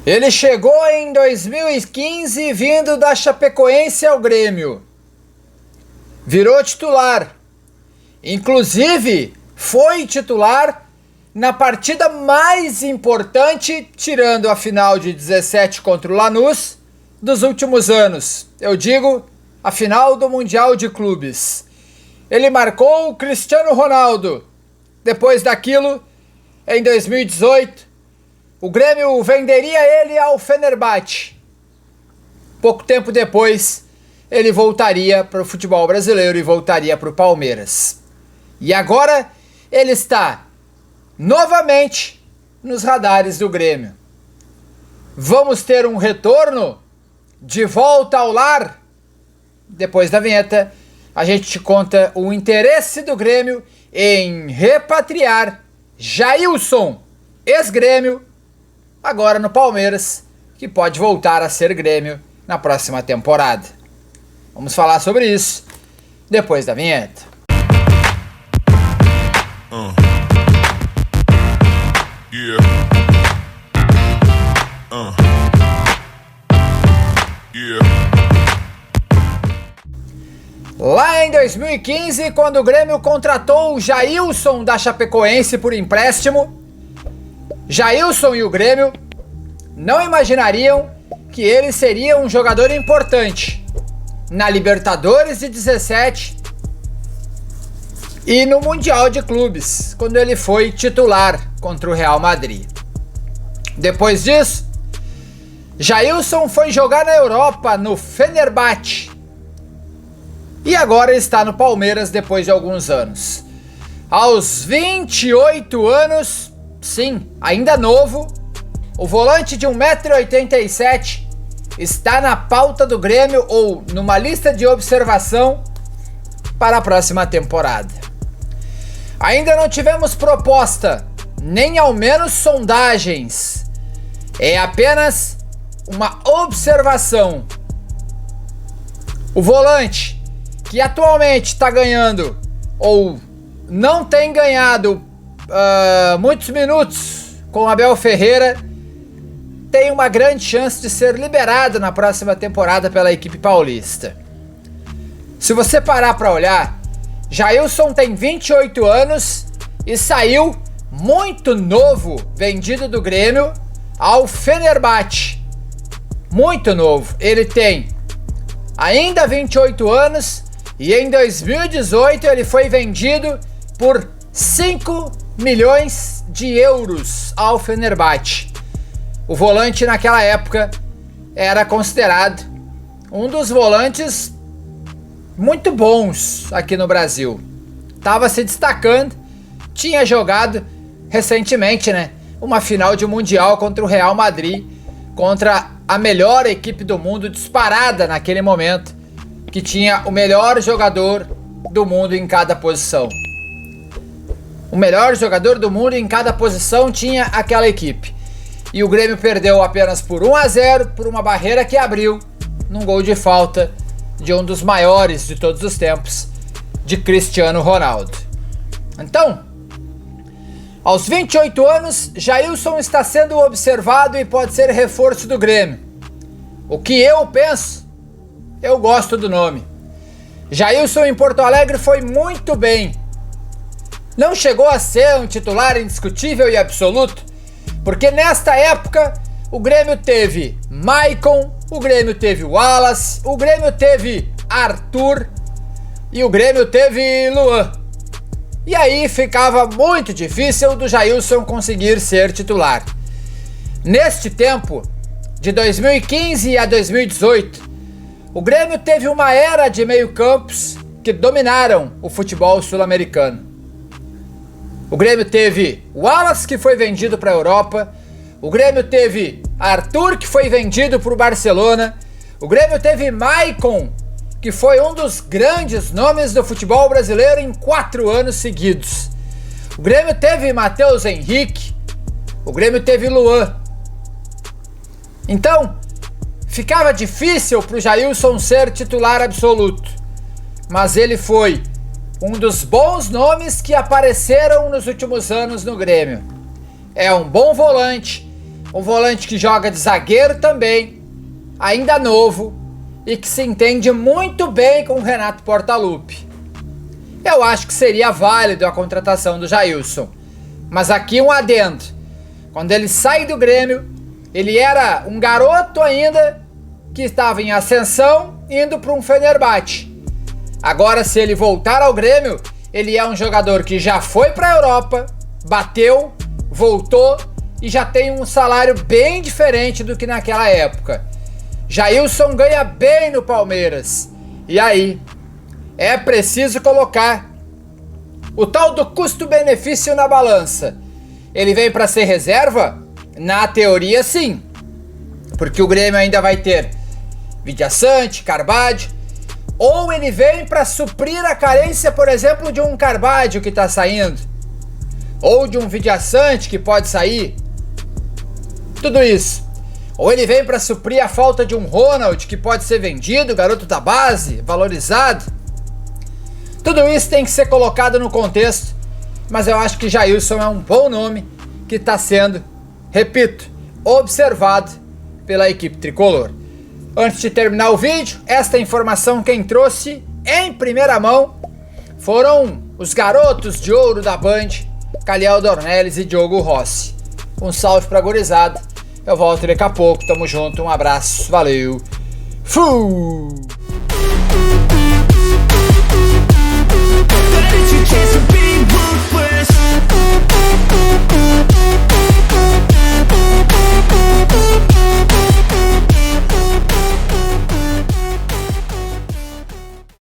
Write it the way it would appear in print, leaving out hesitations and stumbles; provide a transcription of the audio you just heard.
Ele chegou em 2015 vindo da Chapecoense ao Grêmio. Virou titular. Inclusive, foi titular na partida mais importante, tirando a final de 17 contra o Lanús, dos últimos anos. Eu digo, a final do Mundial de Clubes. Ele marcou o Cristiano Ronaldo. Depois daquilo, em 2018, o Grêmio venderia ele ao Fenerbahçe. Pouco tempo depois, ele voltaria para o futebol brasileiro e voltaria para o Palmeiras. E agora ele está novamente nos radares do Grêmio. Vamos ter um retorno de volta ao lar? Depois da vinheta, a gente te conta o interesse do Grêmio em repatriar Jailson, ex-Grêmio, agora no Palmeiras, que pode voltar a ser Grêmio na próxima temporada. Vamos falar sobre isso depois da vinheta. Lá em 2015, quando o Grêmio contratou o Jailson da Chapecoense por empréstimo, Jailson e o Grêmio não imaginariam que ele seria um jogador importante na Libertadores de 17 e no Mundial de Clubes, quando ele foi titular contra o Real Madrid. Depois disso, Jailson foi jogar na Europa, no Fenerbahçe, e agora está no Palmeiras depois de alguns anos. Aos 28 anos, sim, ainda novo, o volante de 1,87 m está na pauta do Grêmio ou numa lista de observação para a próxima temporada. Ainda não tivemos proposta, nem ao menos sondagens. É apenas uma observação. O volante, que atualmente está ganhando ou não tem ganhado muitos minutos com Abel Ferreira, tem uma grande chance de ser liberado na próxima temporada pela equipe paulista. Se você parar para olhar, Jailson tem 28 anos e saiu muito novo, vendido do Grêmio ao Fenerbahçe. Muito novo. Ele tem ainda 28 anos e em 2018 ele foi vendido por 5 milhões de euros ao Fenerbahçe. O volante naquela época era considerado um dos volantes muito bons aqui no Brasil. Estava se destacando, tinha jogado recentemente, uma final de Mundial contra o Real Madrid, contra a melhor equipe do mundo disparada naquele momento, que tinha o melhor jogador do mundo em cada posição. O melhor jogador do mundo em cada posição tinha aquela equipe. E o Grêmio perdeu apenas por 1-0 por uma barreira que abriu num gol de falta de um dos maiores de todos os tempos, de Cristiano Ronaldo. Então, aos 28 anos, Jailson está sendo observado e pode ser reforço do Grêmio. O que eu penso? Eu gosto do nome. Jailson em Porto Alegre foi muito bem. Não chegou a ser um titular indiscutível e absoluto, porque nesta época o Grêmio teve Maicon, o Grêmio teve Wallace, o Grêmio teve Arthur e o Grêmio teve Luan. E aí ficava muito difícil do Jailson conseguir ser titular. Neste tempo, de 2015 a 2018, o Grêmio teve uma era de meio-campos que dominaram o futebol sul-americano. O Grêmio teve Wallace, que foi vendido para a Europa. O Grêmio teve Arthur, que foi vendido para o Barcelona. O Grêmio teve Maicon, que foi um dos grandes nomes do futebol brasileiro em 4 anos seguidos. O Grêmio teve Matheus Henrique. O Grêmio teve Luan. Então, ficava difícil para o Jailson ser titular absoluto. Mas ele foi um dos bons nomes que apareceram nos últimos anos no Grêmio. É um bom volante, Um volante que joga de zagueiro também, ainda novo e que se entende muito bem com o Renato Portaluppi. Eu acho que seria válido a contratação do Jailson. Mas aqui um adendo. Quando ele sai do Grêmio, ele era um garoto ainda que estava em ascensão indo para um Fenerbahçe. Agora, se ele voltar ao Grêmio, ele é um jogador que já foi para a Europa, bateu, voltou e já tem um salário bem diferente do que naquela época. Jailson ganha bem no Palmeiras. E aí, é preciso colocar o tal do custo-benefício na balança. Ele vem para ser reserva? Na teoria, sim. Porque o Grêmio ainda vai ter Vidia Sante, Carbadio. Ou ele vem para suprir a carência, por exemplo, de um Carbadio que está saindo. Ou de um Vidia Sante que pode sair. Tudo isso. Ou ele vem para suprir a falta de um Ronald que pode ser vendido, garoto da base, valorizado. Tudo isso tem que ser colocado no contexto, mas eu acho que Jailson é um bom nome que está sendo, repito, observado pela equipe tricolor. Antes de terminar o vídeo, esta informação quem trouxe em primeira mão foram os garotos de ouro da Band, Caliel Dornelles e Diogo Rossi. Um salve pra gurizada, eu volto daqui a pouco, tamo junto, um abraço, valeu, fui!